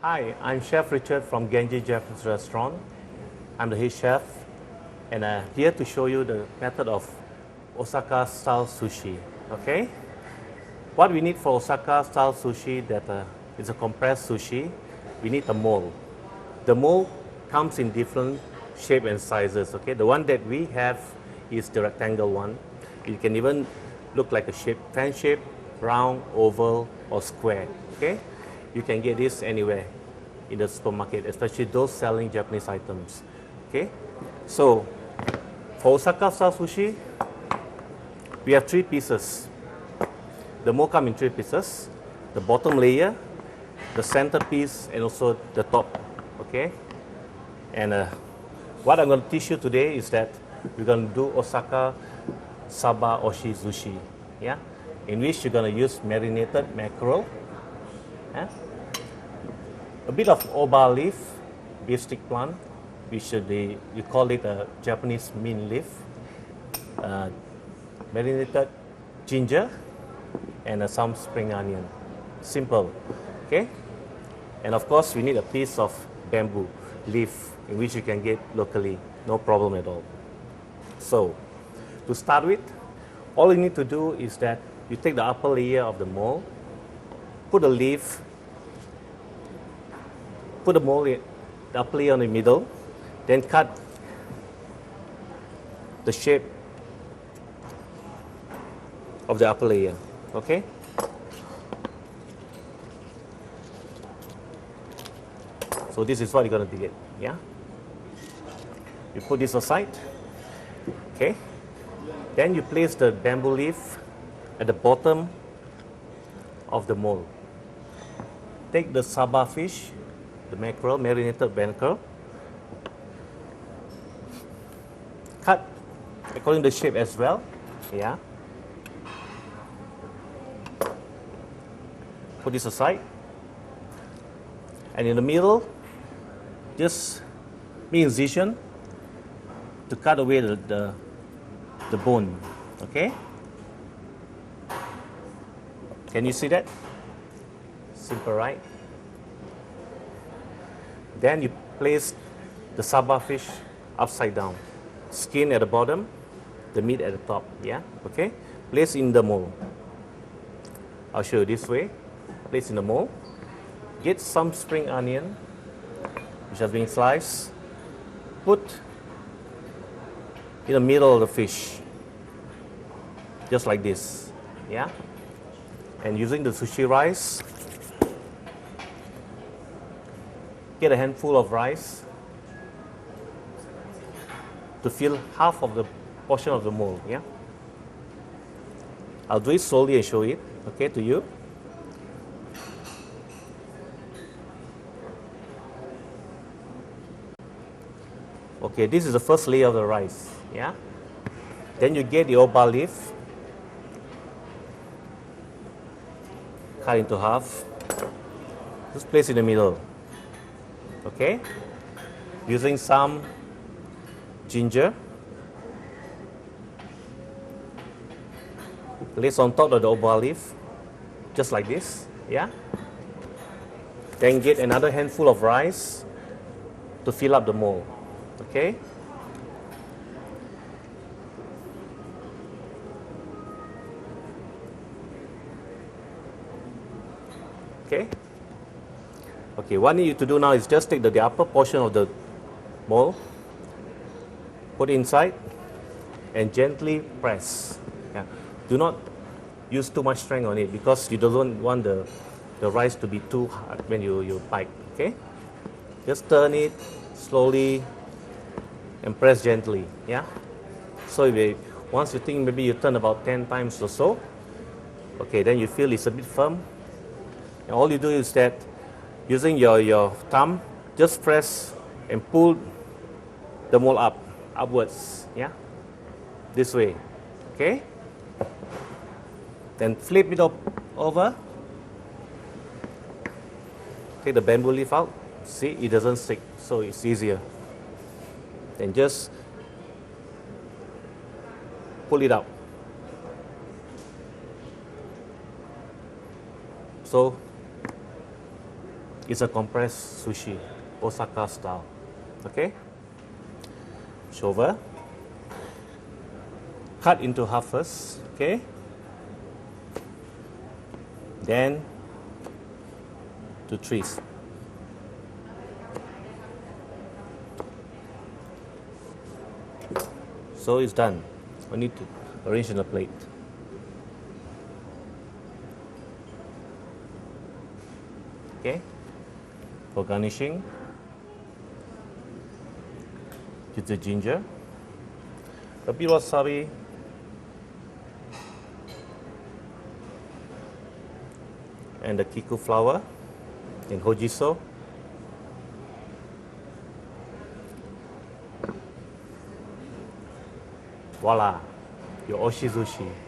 Hi, I'm Chef Richard from Genji Japanese Restaurant. I'm the head chef, and I'm here to show you the method of Osaka style sushi. Okay? What we need for Osaka style sushi that is a compressed sushi, we need a mold. The mold comes in different shape and sizes. Okay, the one that we have is the rectangle one. It can even look like a shape, fan shape, round, oval, or square. Okay, you can get this anywhere in the supermarket, especially those selling Japanese items. Okay, so for Osaka style sushi, we have 3 pieces. The mold comes in 3 pieces: the bottom layer, the center piece, and also the top. Okay, and what I'm going to teach you today is that we're going to do Osaka Saba Oshi Sushi, yeah, in which you're going to use marinated mackerel, yeah? A bit of oba leaf, beef stick plant, which you call it a Japanese mint leaf, marinated ginger, and some spring onion. Simple, okay? And of course, we need a piece of bamboo leaf, in which you can get locally, no problem at all. So, to start with, all you need to do is that you take the upper layer of the mold, put the leaf, put the mold in the upper layer in the middle, then cut the shape of the upper layer, okay? So this is what you're going to get, yeah? You put this aside, okay? Then you place the bamboo leaf at the bottom of the mold. Take the saba fish, the mackerel, marinated mackerel, cut according to the shape as well, yeah? Put this aside, and in the middle, just make incision to cut away the bone, okay? Can you see that? Simple, right? Then you place the saba fish upside down, skin at the bottom, the meat at the top, yeah? Okay? Place in the mold. I'll show you this way. Place in the mold. Get some spring onion, which has been sliced. Put in the middle of the fish, just like this, yeah? And using the sushi rice, get a handful of rice to fill half of the portion of the mold, yeah? I'll do it slowly and show it, okay, to you. Okay, this is the first layer of the rice, yeah? Then you get the oba leaf, cut into half, just place in the middle, okay? Using some ginger, place on top of the oba leaf, just like this, yeah? Then get another handful of rice to fill up the mold. Okay? Okay? Okay, what I need you to do now is just take the upper portion of the mold, put it inside, and gently press. Yeah. Do not use too much strength on it because you don't want the rice to be too hard when you bite. Okay? Just turn it slowly and press gently, yeah? So once you think maybe you turn about 10 times or so, okay, then you feel it's a bit firm. And all you do is that using your thumb, just press and pull the mold upwards, yeah? This way, okay? Then flip it over. Take the bamboo leaf out. See, it doesn't stick, so it's easier. Then just pull it out. So It's a compressed sushi, Osaka style. Okay? Shover. Cut into half first, okay? Then to threes. So it's done. I need to arrange on a plate. Okay? For garnishing, use the ginger, a bit of wasabi, and the kiku flower in hojiso. Voila, your oshi sushi.